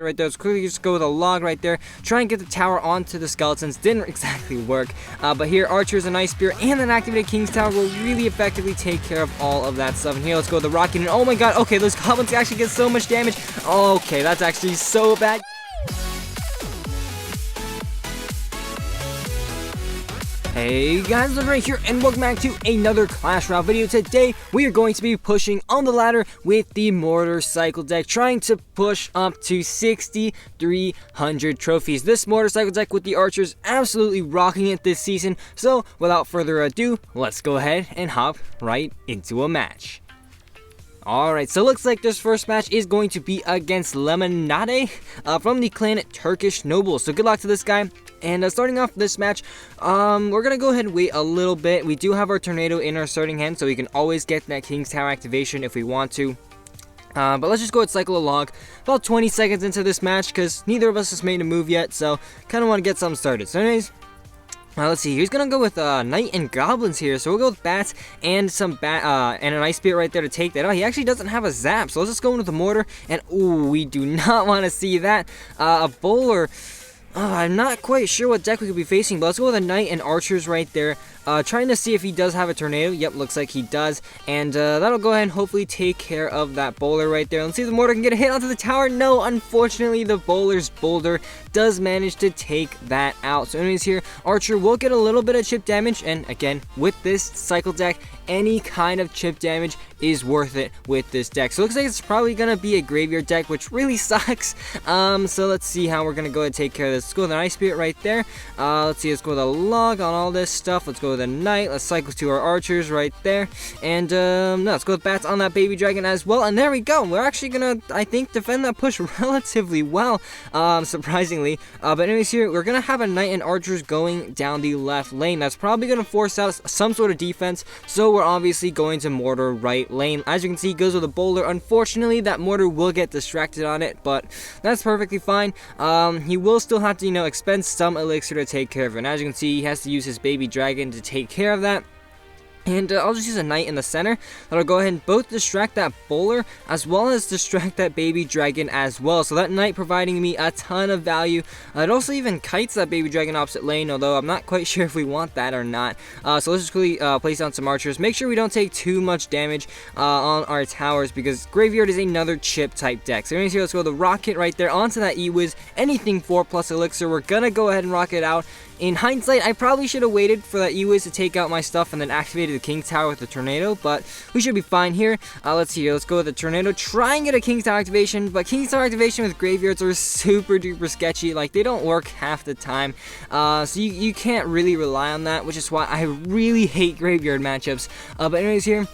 right there. Let's quickly just go with a log right there. Try and get the tower onto the skeletons. Didn't exactly work. But here, archers, an ice spear, and an activated king's tower will really effectively take care of all of that stuff. And here, let's go with the rocket. And oh my god, okay, those goblins actually get so much damage. Okay, that's actually so bad. Hey guys, I'm right here and welcome back to another Clash Royale video. Today we are going to be pushing on the ladder with the Mortar Cycle deck, trying to push up to 6,300 trophies. This Mortar Cycle deck with the archers absolutely rocking it this season. So without further ado, let's go ahead and hop right into a match. Alright, so looks like this first match is going to be against Legendaray from the clan Turkish Nobles. So good luck to this guy. And starting off this match, we're going to go ahead and wait a little bit. We do have our tornado in our starting hand, so we can always get that King's Tower activation if we want to. But let's just go and cycle a log about 20 seconds into this match, because neither of us has made a move yet, so kind of want to get something started. So anyways, let's see, he's gonna go with knight and goblins here, so we'll go with bats and some and an ice spear right there to take that. Oh, he actually doesn't have a zap, so let's just go into the mortar, and ooh, we do not want to see that. A bowler. I'm not quite sure what deck we could be facing, but let's go with a knight and archers right there. Trying to see if he does have a tornado. Yep, looks like he does. And that'll go ahead and hopefully take care of that bowler right there. Let's see if the mortar can get a hit onto the tower. No, unfortunately, the bowler's boulder does manage to take that out. So anyways here, archer will get a little bit of chip damage. And again, with this cycle deck, any kind of chip damage is worth it with this deck. So it looks like it's probably going to be a graveyard deck, which really sucks. So let's see how we're going to go and take care of this. Let's go with an ice spirit right there. Let's see, let's go with a log on all this stuff. Let's go with a knight. Let's cycle to our archers right there. And no, let's go with bats on that baby dragon as well. And there we go. We're actually going to, I think, defend that push relatively well, surprisingly. But anyways here, we're going to have a knight and archers going down the left lane. That's probably going to force out some sort of defense. So we're obviously going to mortar right lane. As you can see, he goes with a bowler. Unfortunately, that mortar will get distracted on it, but that's perfectly fine. He will still have to, expend some elixir to take care of it. And as you can see, he has to use his baby dragon to take care of that. And I'll just use a knight in the center. That'll go ahead and both distract that bowler as well as distract that baby dragon as well. So that knight providing me a ton of value. It also even kites that baby dragon opposite lane, although I'm not quite sure if we want that or not. So let's just quickly place down some archers. Make sure we don't take too much damage on our towers, because graveyard is another chip type deck. So anyways here, let's go with the rocket right there onto that E-Wiz. Anything 4+ elixir. We're gonna go ahead and rock it out. In hindsight, I probably should have waited for that E-Wiz to take out my stuff and then activated the King's Tower with the tornado, but we should be fine here. Let's see here. Let's go with the tornado. Try and get a King's Tower activation, but King's Tower activation with graveyards are super duper sketchy. Like, they don't work half the time. So you can't really rely on that, which is why I really hate graveyard matchups. But anyways here,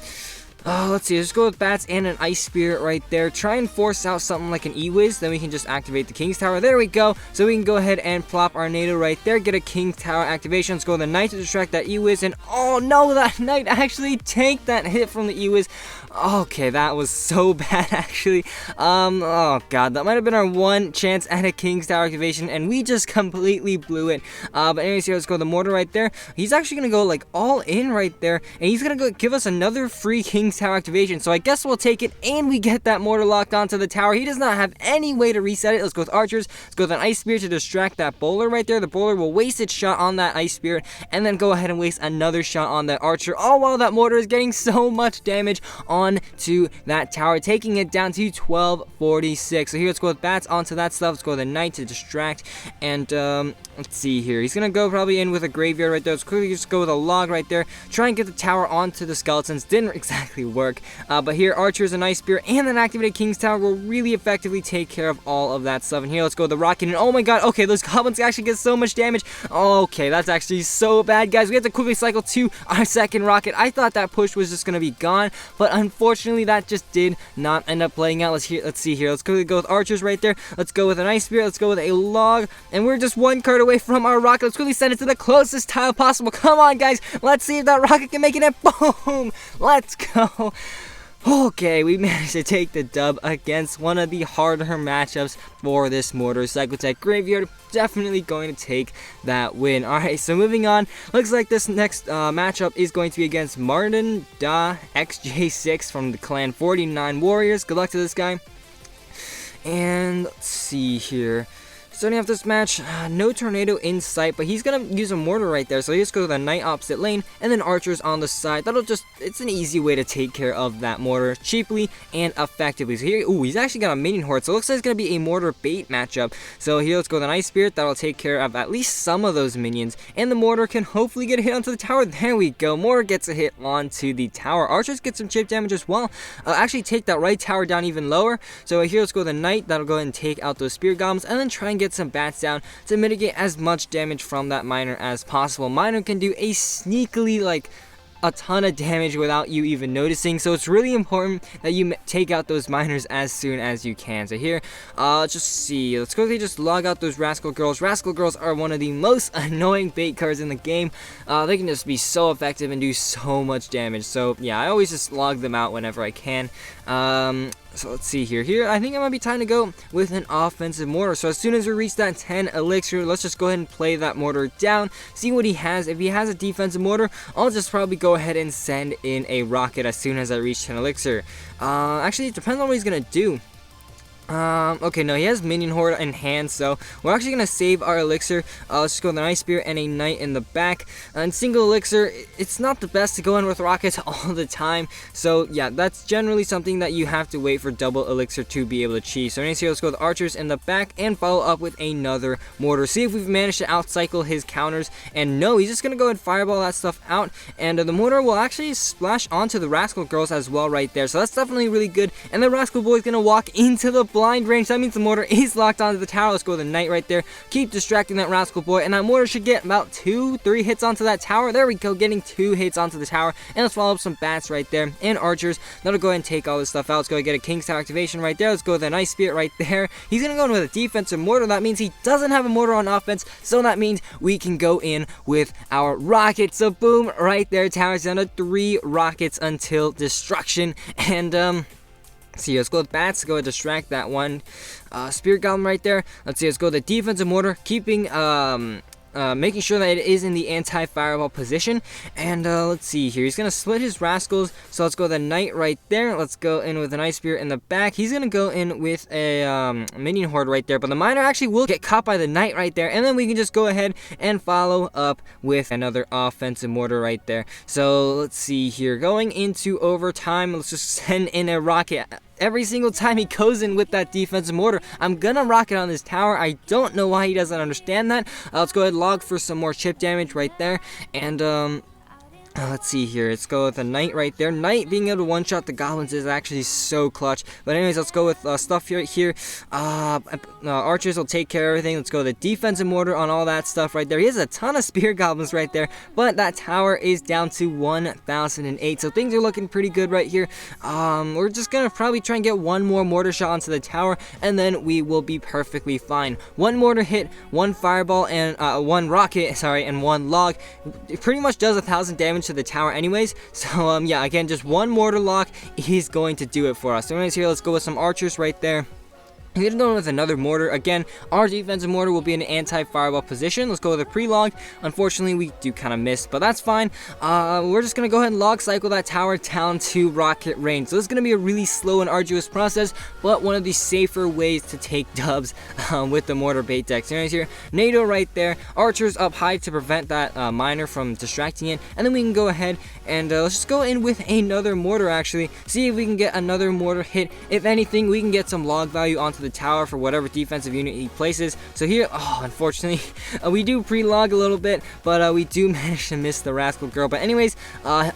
let's see, let's go with bats and an ice spirit right there. Try and force out something like an E-Wiz, then we can just activate the King's Tower. There we go. So we can go ahead and plop our NATO right there, get a King's Tower activation. Let's go with the knight to distract that E-Wiz, and oh no, that knight actually tanked that hit from the E-Wiz. Okay, that was so bad actually. Oh god, that might have been our one chance at a King's Tower activation, and we just completely blew it. But anyways here, let's go with the mortar right there. He's actually gonna go like all in right there, and he's gonna go give us another free King's Tower activation. So I guess we'll take it, and we get that mortar locked onto the tower. He does not have any way to reset it. Let's go with archers. Let's go with an ice spear to distract that bowler right there. The bowler will waste its shot on that ice spear, and then go ahead and waste another shot on that archer, all while that mortar is getting so much damage on to that tower, taking it down to 1246. So here, let's go with bats onto that stuff. Let's go with a knight to distract, and let's see here. He's gonna go probably in with a graveyard right there. Let's quickly just go with a log right there. Try and get the tower onto the skeletons. Didn't exactly work. But here, archers, an ice spear, and an activated King's Tower will really effectively take care of all of that stuff. And here, let's go with the rocket. And oh my god, okay, those goblins actually get so much damage. Okay, that's actually so bad, guys. We have to quickly cycle to our second rocket. I thought that push was just gonna be gone, but unfortunately, that just did not end up playing out. Let's see here. Let's quickly go with archers right there. Let's go with an ice spear. Let's go with a log, and we're just one card away from our rocket. Let's quickly send it to the closest tile possible. Come on, guys. Let's see if that rocket can make it in. Boom! Let's go. Okay, we managed to take the dub against one of the harder matchups for this Mortar Cycle Tech Graveyard. Definitely going to take that win. Alright, so moving on. Looks like this next matchup is going to be against Martin Da XJ6 from the clan 49 Warriors. Good luck to this guy. And let's see here. Starting off this match, no tornado in sight, but he's gonna use a mortar right there, so he just goes to the knight opposite lane, and then archers on the side. It's an easy way to take care of that mortar cheaply and effectively. So here, he's actually got a minion horde, so it looks like it's gonna be a mortar bait matchup. So here, let's go with an ice spirit, that'll take care of at least some of those minions, and the mortar can hopefully get a hit onto the tower. There we go, mortar gets a hit onto the tower. Archers get some chip damage as well. Actually take that right tower down even lower. So here, let's go with a knight, that'll go ahead and take out those spear goblins, and then try and get some bats down to mitigate as much damage from that miner as possible. Miner can do a sneakily like a ton of damage without you even noticing, so it's really important that you take out those miners as soon as you can. So here, let's just see, let's quickly just log out those rascal girls. Rascal girls are one of the most annoying bait cards in the game. They can just be so effective and do so much damage, so yeah, I always just log them out whenever I can. So let's see here. Here, I think it might be time to go with an offensive mortar. So as soon as we reach that 10 elixir, let's just go ahead and play that mortar down, see what he has. If he has a defensive mortar, I'll just probably go ahead and send in a rocket as soon as I reach 10 elixir. Actually, it depends on what he's gonna do. Okay, no, he has minion horde in hand, so we're actually gonna save our elixir. Let's just go with an ice spear and a knight in the back. And single elixir, it's not the best to go in with rockets all the time, so yeah, that's generally something that you have to wait for double elixir to be able to achieve. So anyways, here, let's go with archers in the back and follow up with another mortar. See if we've managed to outcycle his counters, and no, he's just gonna go ahead and fireball that stuff out, and the mortar will actually splash onto the rascal girls as well right there, so that's definitely really good. And the rascal boy is gonna walk into the blind range. That means the mortar is locked onto the tower. Let's go with a knight right there. Keep distracting that rascal boy, and that mortar should get about 2-3 hits onto that tower. There we go, getting 2 hits onto the tower. And let's follow up some bats right there and archers. That'll go ahead and take all this stuff out. Let's go and get a king's tower activation right there. Let's go with a nice spirit right there. He's gonna go in with a defensive mortar. That means he doesn't have a mortar on offense, so that means we can go in with our rocket. So boom, right there, tower's down to 3 rockets until destruction. And see, let's go with bats to go and distract that one spirit goblin right there. Let's see, let's go with the defensive mortar, keeping making sure that it is in the anti-fireball position. And let's see here, he's gonna split his rascals, so let's go with a knight right there. Let's go in with an ice spear in the back. He's gonna go in with a minion horde right there, but the miner actually will get caught by the knight right there, and then we can just go ahead and follow up with another offensive mortar right there. So let's see here, going into overtime, let's just send in a rocket. Every single time he goes in with that defensive mortar, I'm gonna rocket on this tower. I don't know why he doesn't understand that. Let's go ahead and log for some more chip damage right there. And let's see here, let's go with a knight right there. Knight being able to one-shot the goblins is actually so clutch. But anyways, let's go with stuff here. Archers will take care of everything. Let's go with a defensive mortar on all that stuff right there. He has a ton of spear goblins right there, but that tower is down to 1008. So things are looking pretty good right here. We're just gonna probably try and get one more mortar shot onto the tower, and then we will be perfectly fine. One mortar hit, one fireball, and one rocket, and one log. It pretty much does 1000 damage to the tower anyways, so yeah, again, just one mortar lock is going to do it for us. So anyways, here, let's go with some archers right there. We're gonna go with another mortar. Again, our defensive mortar will be in an anti-fireball position. Let's go with a pre-log. Unfortunately, we do kind of miss, but that's fine. We're just gonna go ahead and log cycle that tower down to rocket range. So this is gonna be a really slow and arduous process, but one of the safer ways to take dubs with the mortar bait deck. So anyways, here, NATO right there, archers up high to prevent that miner from distracting it, and then we can go ahead and let's just go in with another mortar. Actually, see if we can get another mortar hit. If anything, we can get some log value onto the tower for whatever defensive unit he places. So here, unfortunately, we do pre-log a little bit, but we do manage to miss the rascal girl. But anyways,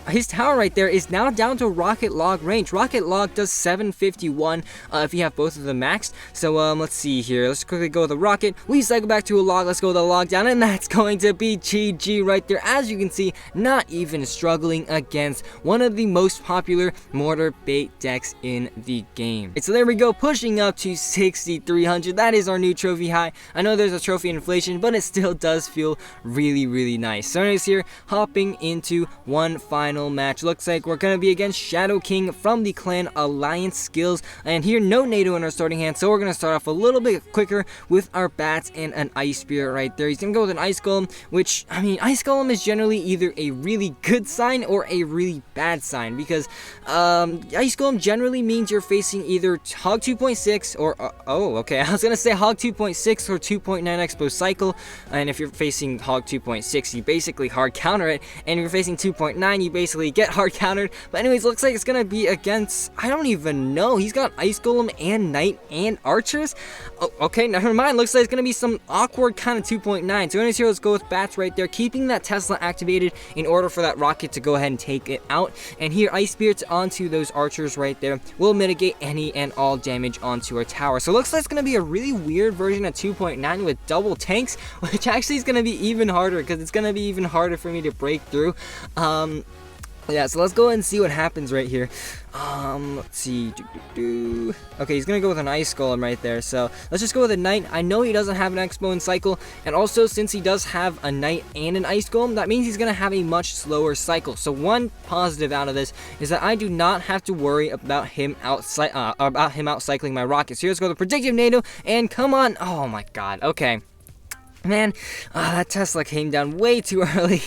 his tower right there is now down to rocket log range. Rocket log does 751 if you have both of them maxed. So let's see here, let's quickly go with a rocket. We cycle back to a log. Let's go with a log down, and that's going to be GG right there. As you can see, not even struggling against one of the most popular mortar bait decks in the game. So there we go, pushing up to 6,300. That is our new trophy high. I know there's a trophy inflation, but it still does feel really, really nice. So anyways, here, hopping into one final match. Looks like we're gonna be against Shadow King from the clan Alliance Skills, and here, no NATO in our starting hand, so we're gonna start off a little bit quicker with our bats and an ice spirit right there. He's gonna go with an ice golem, which, I mean, ice golem is generally either a really good sign or a really bad sign, because Ice Golem generally means you're facing either Hog 2.6 or oh, okay, I was gonna say Hog 2.6 or 2.9 Expo Cycle, and if you're facing Hog 2.6, you basically hard counter it, and if you're facing 2.9, you basically get hard countered. But anyways, looks like it's gonna be against, I don't even know, he's got Ice Golem and Knight and Archers. Oh, okay, never mind, looks like it's gonna be some awkward kind of 2.9. So anyways, here, let's go with bats right there, keeping that Tesla activated in order for that rocket to go ahead and take it out. And here, Ice Spirits onto those Archers right there will mitigate any and all damage onto our tower. So it looks like it's going to be a really weird version of 2.9 with double tanks, which actually is going to be even harder, because it's going to be even harder for me to break through. Yeah, so let's go ahead and see what happens right here. Let's see. Okay, he's gonna go with an Ice Golem right there. So let's just go with a Knight. I know he doesn't have an Expo and Cycle, and also since he does have a Knight and an Ice Golem, that means he's gonna have a much slower cycle. So one positive out of this is that I do not have to worry about him outcycling my rockets. Here, let's go with the Predictive NATO, and come on. Oh my God. Okay. Man, that Tesla came down way too early.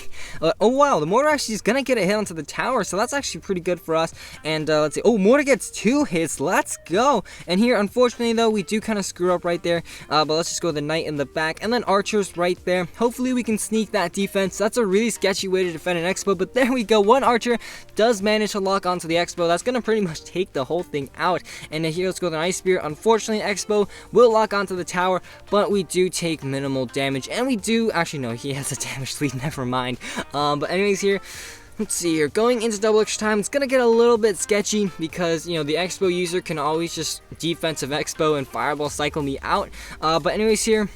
Oh wow, the mortar actually is gonna get a hit onto the tower, so that's actually pretty good for us. And let's see, oh, mortar gets 2 hits, let's go. And here, unfortunately though, we do kind of screw up right there, but let's just go with the Knight in the back, and then Archers right there. Hopefully we can sneak that defense. That's a really sketchy way to defend an Expo, but there we go. One Archer does manage to lock onto the Expo. That's gonna pretty much take the whole thing out. And here, let's go with an Ice Spear. Unfortunately, Expo will lock onto the tower, but we do take minimal damage. And we do, actually no, he has a damage lead, never mind. But anyways, here, let's see here, going into double extra time, it's gonna get a little bit sketchy, because, you know, the Expo user can always just defensive Expo and Fireball cycle me out. But anyways, here,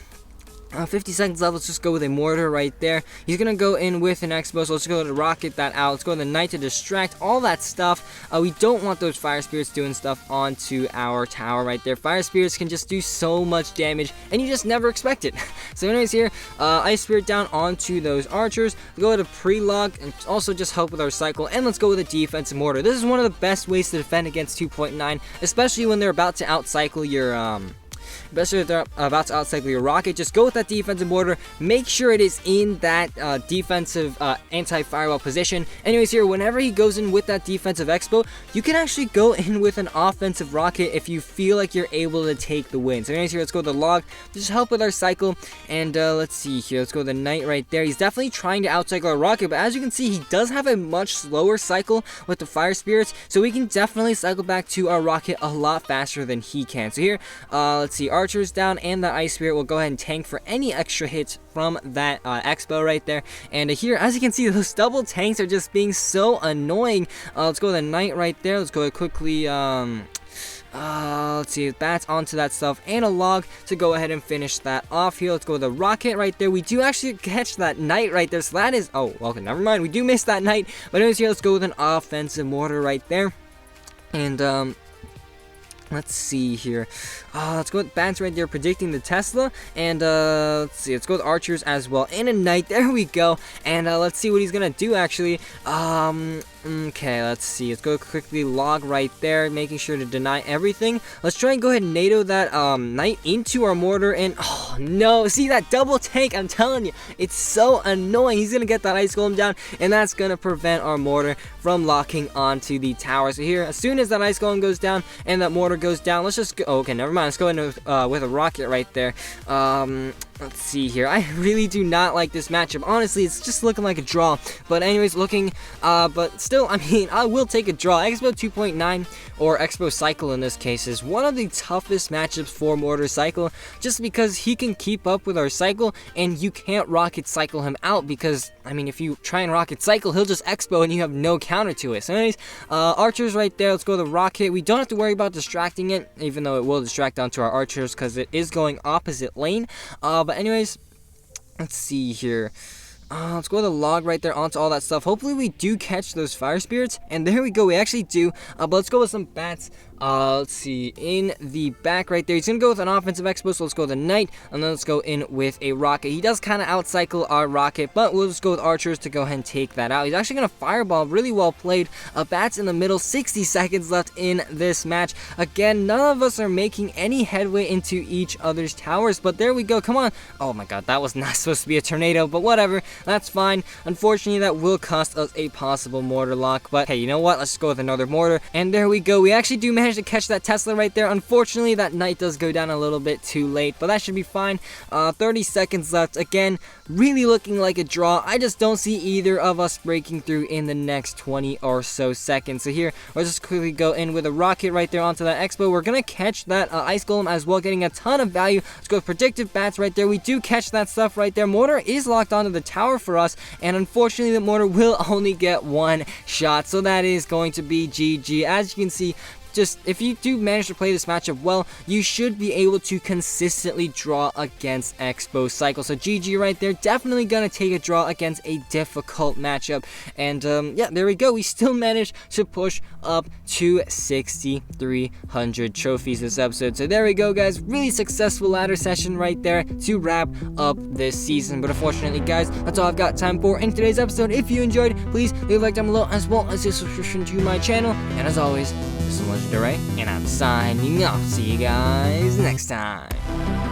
50 seconds left. Let's just go with a mortar right there. He's gonna go in with an Expo, so let's go to rocket that out. Let's go with the Knight to distract all that stuff. We don't want those Fire Spirits doing stuff onto our tower right there. Fire Spirits can just do so much damage, and you just never expect it. So anyways, here, Ice Spirit down onto those Archers. We'll go with a pre-log, and also just help with our cycle, and let's go with a defensive mortar. This is one of the best ways to defend against 2.9, especially when they're about to outcycle your especially if they're about to outcycle your rocket. Just go with that defensive mortar. Make sure it is in that defensive anti-firewall position. Anyways, here, whenever he goes in with that defensive Expo, you can actually go in with an offensive rocket if you feel like you're able to take the win. So anyways, here, let's go with the log. Just help with our cycle. And let's see here. Let's go with the Knight right there. He's definitely trying to outcycle our rocket, but as you can see, he does have a much slower cycle with the Fire Spirits, so we can definitely cycle back to our rocket a lot faster than he can. So here, let's see, Archers down, and the Ice Spirit will go ahead and tank for any extra hits from that Expo right there. And here, as you can see, those double tanks are just being so annoying. Let's go with the Knight right there. Let's go quickly, let's see, bats onto that stuff, and a log to go ahead and finish that off here. Let's go with a rocket right there. We do actually catch that Knight right there, so that is, oh, well, never mind, we do miss that Knight. But anyways, here, let's go with an offensive mortar right there. And let's see here. Let's go with bats right there, predicting the Tesla. And let's see, let's go with Archers as well, and a Knight. There we go. And let's see what he's gonna do actually. Okay, let's see. Let's go quickly log right there, making sure to deny everything. Let's try and go ahead and NATO that Knight into our mortar, and oh no, see that double tank, I'm telling you, it's so annoying. He's gonna get that Ice Golem down, and that's gonna prevent our mortar from locking onto the tower. So here, as soon as that Ice Golem goes down and that mortar goes down, let's just go, oh, okay, never mind, let's go in with a rocket right there. Let's see here. I really do not like this matchup. Honestly, it's just looking like a draw. But anyways, but still, I mean, I will take a draw. Expo 2.9, or Expo Cycle in this case, is one of the toughest matchups for Mortar Cycle, just because he can keep up with our cycle, and you can't rocket cycle him out, because, I mean, if you try and rocket cycle, he'll just Expo and you have no counter to it. So anyways, Archers right there. Let's go to the rocket. We don't have to worry about distracting it, even though it will distract onto our Archers, because it is going opposite lane. But anyways, let's see here. Let's go with the log right there onto all that stuff. Hopefully we do catch those Fire Spirits, and there we go, we actually do. But let's go with some bats let's see, in the back right there. He's going to go with an offensive expo, so let's go with a knight, and then let's go in with a rocket. He does kind of outcycle our rocket, but we'll just go with archers to go ahead and take that out. He's actually going to fireball. Really well played. Bats in the middle. 60 seconds left in this match. Again, none of us are making any headway into each other's towers, but there we go. Come on. Oh my god, that was not supposed to be a tornado, but whatever. That's fine. Unfortunately, that will cost us a possible mortar lock, but hey, you know what? Let's just go with another mortar, and there we go. We actually do manage to catch that Tesla right there. Unfortunately, that knight does go down a little bit too late, but that should be fine. 30 seconds left. Again, really looking like a draw. I just don't see either of us breaking through in the next 20 or so seconds. So here, let's just quickly go in with a rocket right there onto that expo. We're gonna catch that ice golem as well, getting a ton of value. Let's go with predictive bats right there. We do catch that stuff right there. Mortar is locked onto the tower for us, and unfortunately the mortar will only get one shot, so that is going to be GG. As you can see, just if you do manage to play this matchup well, you should be able to consistently draw against Expo Cycle. So GG right there. Definitely gonna take a draw against a difficult matchup. And yeah, there we go. We still managed to push up to 6,300 trophies this episode. So there we go, guys. Really successful ladder session right there to wrap up this season. But unfortunately, guys, that's all I've got time for in today's episode. If you enjoyed, please leave a like down below, as well as a subscription to my channel. And as always, this is Legendaray, and I'm signing off. See you guys next time.